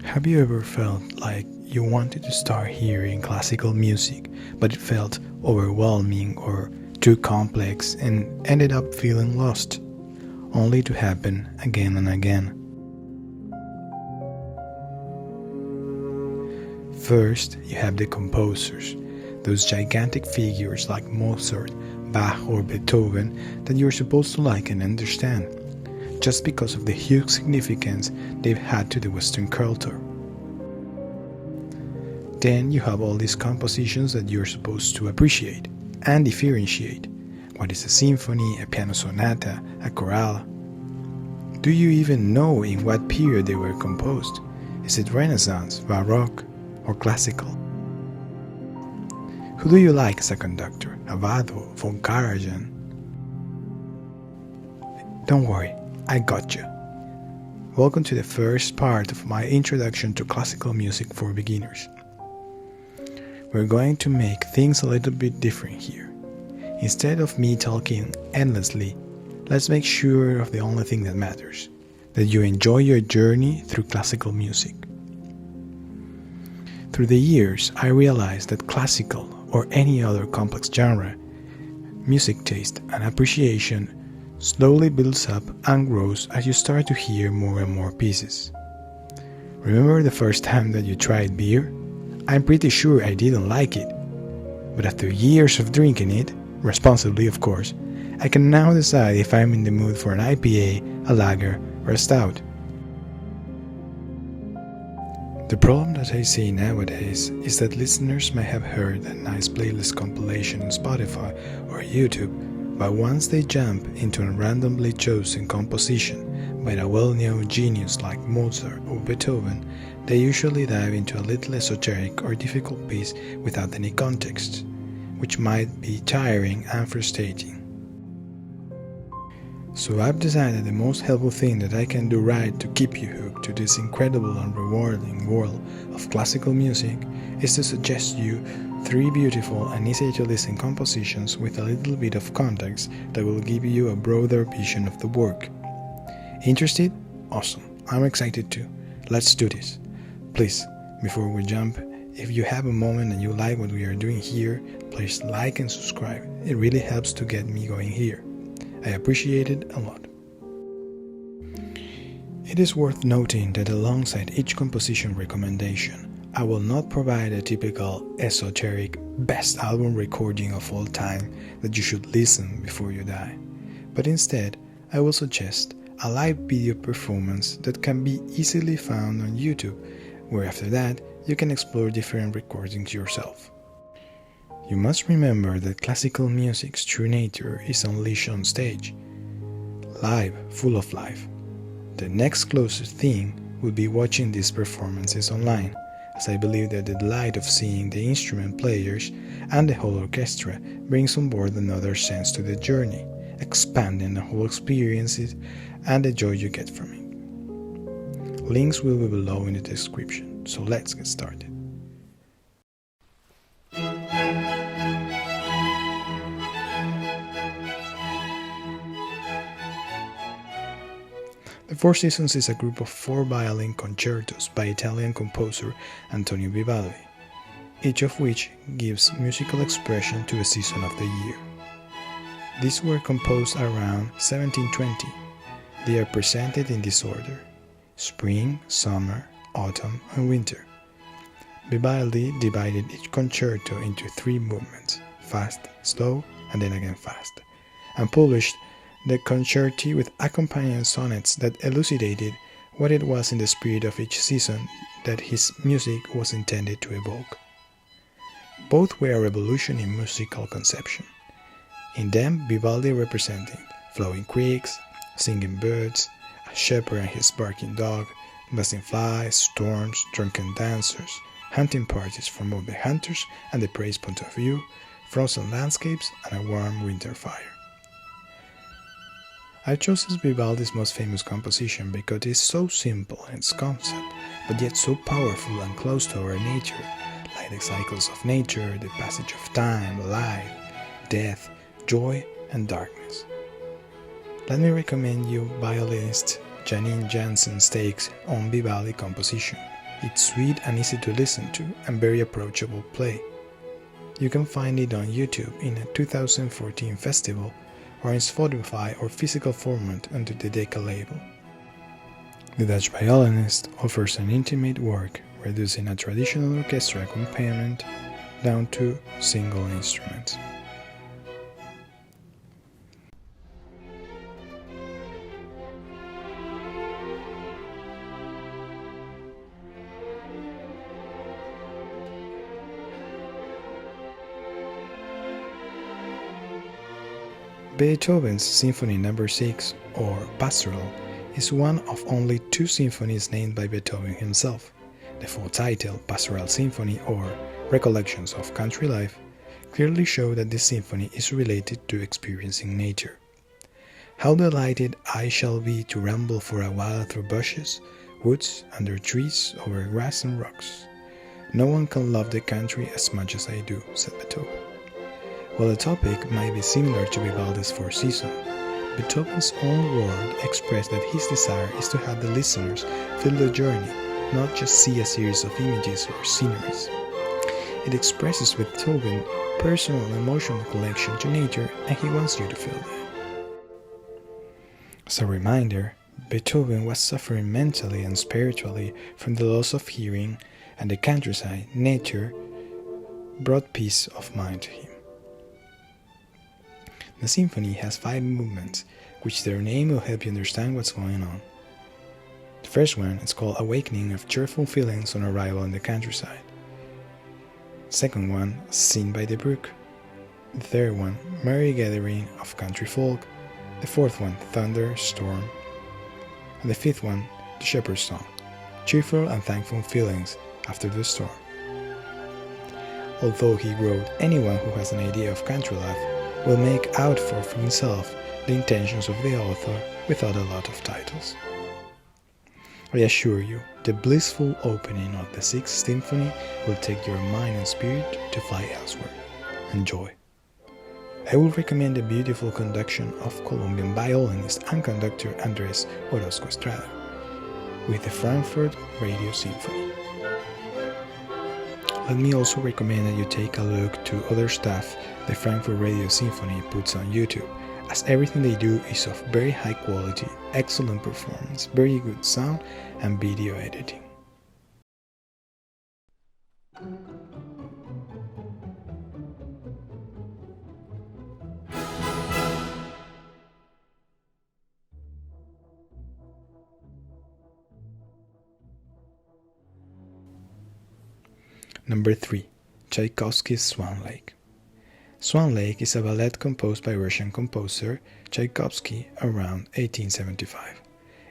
Have you ever felt like you wanted to start hearing classical music, but it felt overwhelming or too complex and ended up feeling lost, only to happen again and again? First, you have the composers, those gigantic figures like Mozart, Bach, or Beethoven that you're supposed to like and understand, just because of the huge significance they've had to the Western culture. Then you have all these compositions that you're supposed to appreciate and differentiate. What is a symphony, a piano sonata, a chorale? Do you even know in what period they were composed? Is it Renaissance, Baroque, or classical? Who do you like as a conductor? Abbado, von Karajan? Don't worry, I got you. Welcome to the first part of my introduction to classical music for beginners. We're going to make things a little bit different here. Instead of me talking endlessly, let's make sure of the only thing that matters, that you enjoy your journey through classical music. Through the years, I realized that classical or any other complex genre, music taste and appreciation slowly builds up and grows as you start to hear more and more pieces. Remember the first time that you tried beer? I'm pretty sure I didn't like it, but after years of drinking it, responsibly of course, I can now decide if I'm in the mood for an IPA, a lager, or a stout. The problem that I see nowadays is that listeners may have heard a nice playlist compilation on Spotify or YouTube, but once they jump into a randomly chosen composition by a well-known genius like Mozart or Beethoven, they usually dive into a little esoteric or difficult piece without any context, which might be tiring and frustrating. So I've decided the most helpful thing that I can do right to keep you hooked to this incredible and rewarding world of classical music is to suggest you 3 beautiful and easy to listen compositions with a little bit of context that will give you a broader vision of the work. Interested? Awesome. I'm excited too. Let's do this. Please, before we jump, if you have a moment and you like what we are doing here, please like and subscribe. It really helps to get me going here. I appreciate it a lot. It is worth noting that alongside each composition recommendation, I will not provide a typical esoteric best album recording of all time that you should listen before you die, but instead I will suggest a live video performance that can be easily found on YouTube, where after that you can explore different recordings yourself. You must remember that classical music's true nature is unleashed on stage, live, full of life. The next closest thing would be watching these performances online, as I believe that the delight of seeing the instrument players and the whole orchestra brings on board another sense to the journey, expanding the whole experiences and the joy you get from it. Links will be below in the description, so let's get started. The Four Seasons is a group of 4 violin concertos by Italian composer Antonio Vivaldi, each of which gives musical expression to a season of the year. These were composed around 1720. They are presented in this order: spring, summer, autumn, and winter. Vivaldi divided each concerto into 3 movements: fast, slow, and then again fast, and published the concerti with accompanying sonnets that elucidated what it was in the spirit of each season that his music was intended to evoke. Both were a revolution in musical conception. In them, Vivaldi representing flowing creeks, singing birds, a shepherd and his barking dog, buzzing flies, storms, drunken dancers, hunting parties from both the hunters and the prey's point of view, frozen landscapes, and a warm winter fire. I chose as Vivaldi's most famous composition because it is so simple in its concept, but yet so powerful and close to our nature, like the cycles of nature, the passage of time, life, death, joy, and darkness. Let me recommend you violinist Janine Jansen's takes on Vivaldi composition, It's sweet and easy to listen to, and very approachable play. You can find it on YouTube in a 2014 festival, or in Spotify or physical format under the Decca label. The Dutch violinist offers an intimate work, reducing a traditional orchestra accompaniment down to single instruments. Beethoven's Symphony No. 6, or Pastoral, is one of only 2 symphonies named by Beethoven himself. The full title, Pastoral Symphony or Recollections of Country Life, clearly show that this symphony is related to experiencing nature. How delighted I shall be to ramble for a while through bushes, woods, under trees, over grass and rocks. No one can love the country as much as I do, said Beethoven. While the topic might be similar to Vivaldi's Four Seasons, Beethoven's own word expressed that his desire is to have the listeners feel the journey, not just see a series of images or sceneries. It expresses Beethoven's personal and emotional connection to nature, and he wants you to feel that. As a reminder, Beethoven was suffering mentally and spiritually from the loss of hearing, and the countryside, nature, brought peace of mind to him. The symphony has 5 movements, which their name will help you understand what's going on. The first one is called Awakening of Cheerful Feelings on Arrival in the Countryside. The second one, Scene by the Brook. The third one, Merry Gathering of Country Folk. The fourth one, Thunder, Storm. And the fifth one, The Shepherd's Song, Cheerful and Thankful Feelings after the Storm. Although he wrote, anyone who has an idea of country life will make out for himself the intentions of the author without a lot of titles. I assure you, the blissful opening of the 6th Symphony will take your mind and spirit to fly elsewhere. Enjoy. I will recommend the beautiful conduction of Colombian violinist and conductor Andrés Orozco-Estrada with the Frankfurt Radio Symphony. Let me also recommend that you take a look to other stuff the Frankfurt Radio Symphony puts on YouTube, as everything they do is of very high quality, excellent performance, very good sound, and video editing. Number 3. Tchaikovsky's Swan Lake. Swan Lake is a ballet composed by Russian composer Tchaikovsky around 1875.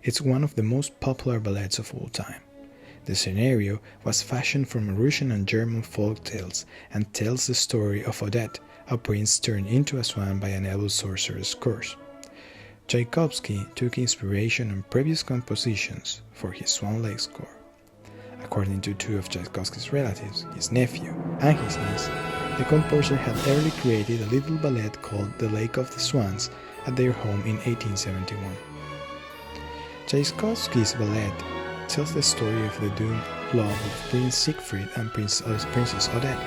It's one of the most popular ballets of all time. The scenario was fashioned from Russian and German folk tales and tells the story of Odette, a prince turned into a swan by an evil sorcerer's curse. Tchaikovsky took inspiration on previous compositions for his Swan Lake score. According to 2 of Tchaikovsky's relatives, his nephew and his niece, the composer had early created a little ballet called The Lake of the Swans at their home in 1871. Tchaikovsky's ballet tells the story of the doomed love of Prince Siegfried and Princess Odette.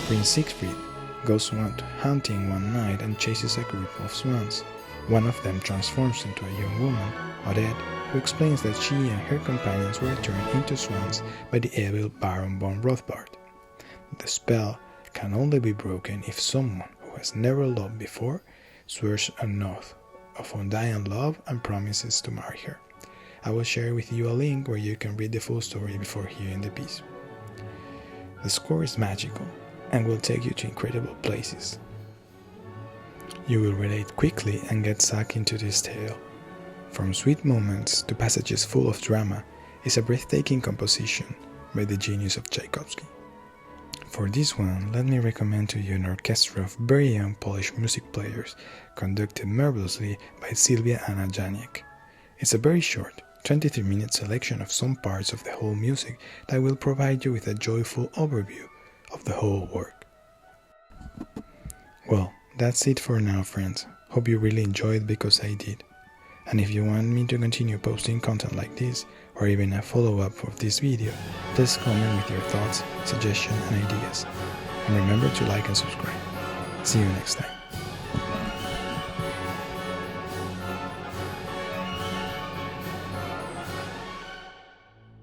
Prince Siegfried goes out hunting one night and chases a group of swans. One of them transforms into a young woman, Odette, who explains that she and her companions were turned into swans by the evil Baron von Rothbard. The spell can only be broken if someone who has never loved before swears an oath of undying love and promises to marry her. I will share with you a link where you can read the full story before hearing the piece. The score is magical and will take you to incredible places. You will relate quickly and get sucked into this tale. From sweet moments to passages full of drama, it's a breathtaking composition by the genius of Tchaikovsky. For this one, let me recommend to you an orchestra of very young Polish music players, conducted marvelously by Sylwia and Janiak. It's a very short, 23-minute selection of some parts of the whole music that will provide you with a joyful overview of the whole work. Well, that's it for now, friends. Hope you really enjoyed because I did. And if you want me to continue posting content like this, or even a follow-up of this video, please comment with your thoughts, suggestions, and ideas. And remember to like and subscribe. See you next time.